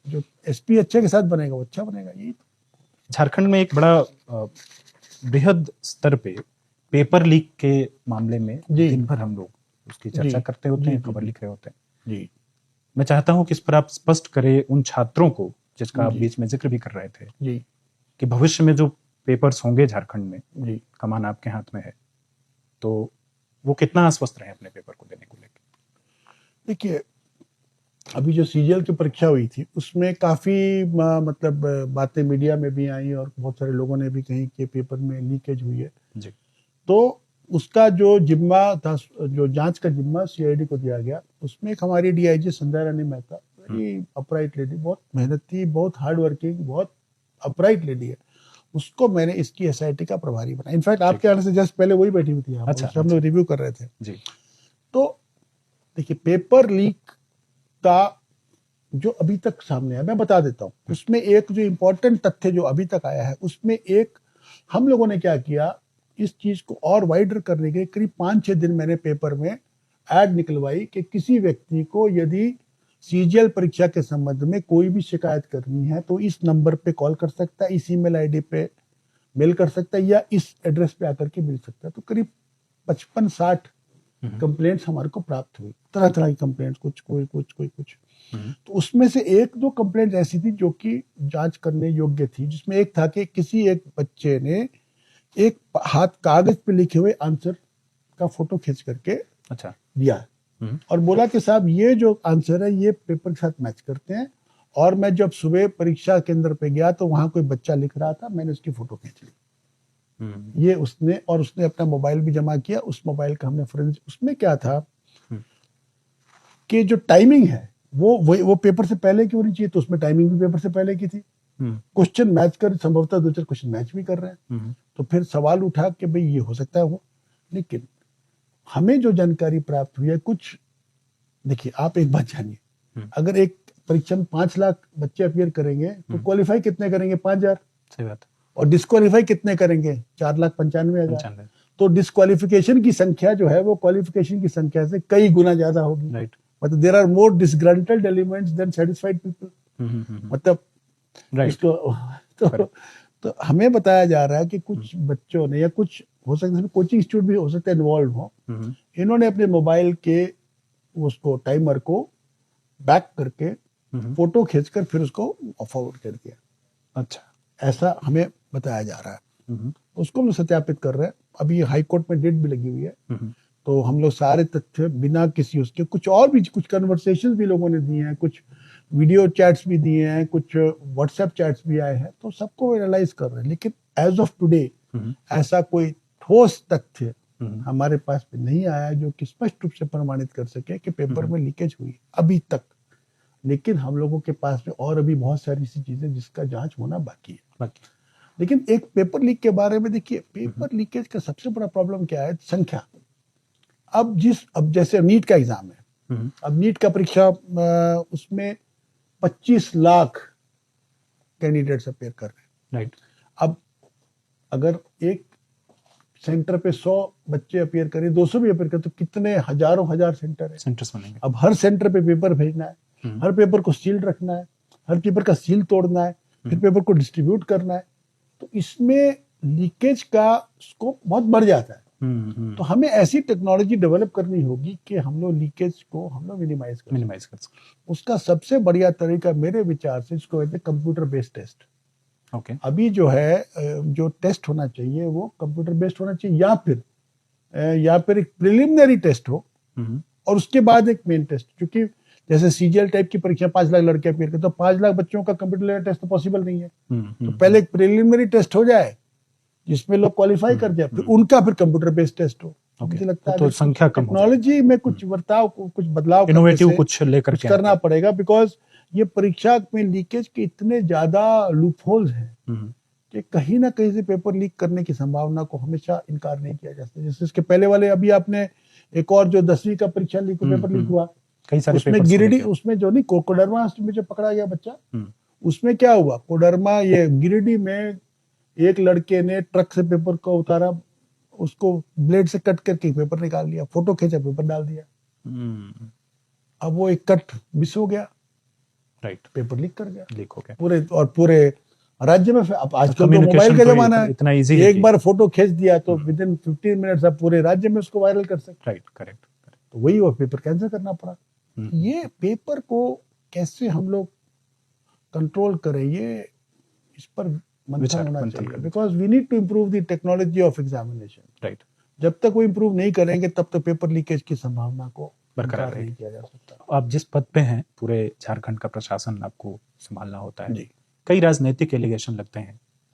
जो एसपी अच्छे के साथ बनेगा वो अच्छा बनेगा। यही झारखंड में एक बड़ा बृहद स्तर पे पेपर लीक के मामले में दिन भर हम लोग उसकी चर्चा करते होते हैं, खबर लिख रहे होते हैं जी। मैं चाहता हूं कि इस पर आप स्पष्ट करें उन छात्रों को जिसका आप बीच में जिक्र भी कर रहे थे जी कि भविष्य में जो पेपर्स होंगे झारखंड में, जी, कमान आपके हाथ में है, तो वो कितना आश्वस्त रहे अपने पेपर को देने को लेकर। देखिए अभी जो सीजीएल की परीक्षा हुई थी उसमें काफ़ी मतलब बातें मीडिया में भी आई और बहुत सारे लोगों ने भी कही कि पेपर में लीकेज हुई है जी। तो उसका जो जिम्मा था, जो जांच का जिम्मा सीआईडी को दिया गया, उसमें एक हमारी डीआईजी संध्या रानी मेहता, वेरी अपराइट लेडी, बहुत मेहनती, बहुत हार्ड वर्किंग, बहुत अपराइट लेडी है, उसको मैंने इसकी एसआईटी का प्रभारी बनाया। इनफैक्ट आपके आने से जस्ट पहले वही बैठी हुई थी, हम लोग रिव्यू कर रहे थे जी। तो देखिए पेपर लीक का जो अभी तक सामने आया मैं बता देता हूँ। उसमें एक जो इम्पोर्टेंट तथ्य जो अभी तक आया है उसमें एक, हम लोगों ने क्या किया, इस चीज को और वाइडर करने के करीब 5-6 दिन मैंने पेपर में ऐड निकलवाई कि किसी व्यक्ति को यदि सीजीएल परीक्षा के संबंध में कोई भी शिकायत करनी है तो इस नंबर पे कॉल कर सकता है, इस ईमेल आईडी पे मेल कर सकता है या इस एड्रेस पे आकर के मिल सकता है। तो करीब 55-60 कंप्लेंट्स हमारे को प्राप्त हुई, तरह तरह की कंप्लेंट्स, कुछ तो उसमें से एक दो कंप्लेंट ऐसी थी जो कि जांच करने योग्य थी, जिसमें एक था कि किसी एक बच्चे ने एक हाथ कागज पे लिखे हुए आंसर का फोटो खींच करके अच्छा दिया और बोला कि साहब ये जो आंसर है ये पेपर के साथ मैच करते हैं, और मैं जब सुबह परीक्षा केंद्र पे गया तो वहां कोई बच्चा लिख रहा था, मैंने उसकी फोटो खींच ली। ये उसने, और उसने अपना मोबाइल भी जमा किया, उस मोबाइल का हमने फोरेंसिक, उसमें क्या था कि जो टाइमिंग है वो पेपर से पहले की होनी चाहिए, तो उसमें टाइमिंग भी पेपर से पहले की थी। क्वेश्चन मैच कर, संभवतः 2-4 क्वेश्चन मैच भी कर रहे हैं। तो फिर सवाल उठा कि भाई ये हो सकता है वो, लेकिन हमें जो जानकारी प्राप्त हुई है कुछ, देखिए आप एक बात जानिए, अगर एक परीक्षा में 5 लाख बच्चे अपियर करेंगे तो क्वालिफाई कितने करेंगे? 5,000। सही बात। और डिस्क्वालीफाई कितने करेंगे? 4,95,000। तो डिस्क्वालिफिकेशन की संख्या जो है वो क्वालिफिकेशन की संख्या से कई गुना ज्यादा होगी। राइट। मतलब there are more disgruntled elements than satisfied people. मतलब इसको तो हमें बताया जा रहा है कि कुछ बच्चों ने, या कुछ हो सकता है कोचिंग इंस्टीट्यूट भी हो सकता है इन्वॉल्व हो, इन्होंने अपने मोबाइल के उसको टाइमर को बैक करके फोटो खींचकर फिर उसको फॉरवर्ड कर दिया। अच्छा, ऐसा हमें बताया जा रहा है। उसको हम सत्यापित कर रहे हैं। अभी हाई कोर्ट में डेट भी लगी हुई है, तो हम लोग सारे तथ्य बिना किसी उसके, कुछ और भी कुछ कन्वर्सेशन भी लोगों ने दिए हैं, कुछ वीडियो चैट्स भी दिए हैं, कुछ व्हाट्सएप चैट्स भी आए हैं, तो सबको एनालाइज कर रहे हैं। लेकिन एज ऑफ टुडे ऐसा कोई ठोस तथ्य हमारे पास में नहीं आया जो कि स्पष्ट रूप से प्रमाणित कर सके कि पेपर में लीकेज हुई अभी तक। लेकिन हम लोगों के पास में और अभी बहुत सारी सी चीजें जिसका जांच होना बाकी है। लेकिन एक पेपर लीक के बारे में देखिए, पेपर लीकेज का सबसे बड़ा प्रॉब्लम क्या है? संख्या। अब जैसे नीट का एग्जाम है, अब नीट का परीक्षा उसमें 25 लाख कैंडिडेट्स अपेयर कर रहे हैं। राइट। अब अगर एक सेंटर पे 100 बच्चे अपेयर करें, 200 भी अपेयर करें, तो कितने हजारों हजार सेंटर है, सेंटर्स बनेंगे। अब हर सेंटर पे पेपर भेजना है, हर पेपर को सील रखना है, हर पेपर का सील तोड़ना है, फिर पेपर को डिस्ट्रीब्यूट करना है, तो इसमें लीकेज का स्कोप बहुत बढ़ जाता है। तो हमें ऐसी टेक्नोलॉजी डेवलप करनी होगी कि हम लोग लीकेज को हम लोग मिनिमाइज कर सकें। उसका सबसे बढ़िया तरीका मेरे विचार से इसको कहते हैं कंप्यूटर बेस्ड टेस्ट। ओके। अभी जो है जो टेस्ट होना चाहिए वो कंप्यूटर बेस्ड होना चाहिए, या फिर एक प्रिलिमिनरी टेस्ट हो और उसके बाद एक मेन टेस्ट। क्योंकि जैसे सीजीएल टाइप की परीक्षा 5 लाख लड़के अपेयर करते, तो 5 लाख बच्चों का कंप्यूटर टेस्ट तो पॉसिबल नहीं है। तो पहले एक प्रिलिमिनरी टेस्ट हो जाए जिसमें लोग क्वालिफाई कर जाए, फिर उनका फिर कंप्यूटर बेस्ड टेस्ट हो। मुझे लगता है तो संख्या कम, टेक्नोलॉजी में कुछ बर्ताव, कुछ बदलाव, इनोवेटिव कुछ लेकर कुछ करना पड़ेगा। बिकॉज ये परीक्षा में लीकेज के इतने ज्यादा लूपहोल्स हैं कि कहीं ना कहीं से पेपर लीक करने की संभावना को हमेशा इनकार नहीं किया जा सकता। जैसे इसके पहले वाले, अभी आपने एक और जो 10वीं का परीक्षा लीक पेपर लीक हुआ, कई सारे उसमें गिरिडीह, उसमें जो नहीं कोडरमा में जो पकड़ा गया बच्चा, उसमें क्या हुआ, कोडरमा ये गिरिडीह में एक लड़के ने ट्रक से पेपर को उतारा, उसको ब्लेड से कट करके पेपर निकाल लिया, फोटो खींचा, पेपर डाल दिया। अब वो एक कट मिस हो गया, राइट, पेपर लीक कर गया, लीक हो गया। पूरे राज्य में। अब आजकल तो communication मोबाइल का तो जमाना है, इतना easy है एक कि- बार फोटो खींच दिया तो विद इन 15 मिनट्स आप पूरे राज्य में उसको वायरल कर सकते। Right, correct. तो वही वो पेपर कैंसिल करना पड़ा। ये पेपर को कैसे हम लोग कंट्रोल करें, ये इस पर मंथन होना चाहिए, because we need to improve the technology of examination. Right, जब तक वो इम्प्रूव नहीं करेंगे तब तक पेपर लीकेज की संभावना को बरकरार नहीं किया जा सकता। आप जिस पद पे हैं, पूरे झारखंड का प्रशासन आपको संभालना होता है, जी। कई राजनीतिक एलिगेशन लगते हैं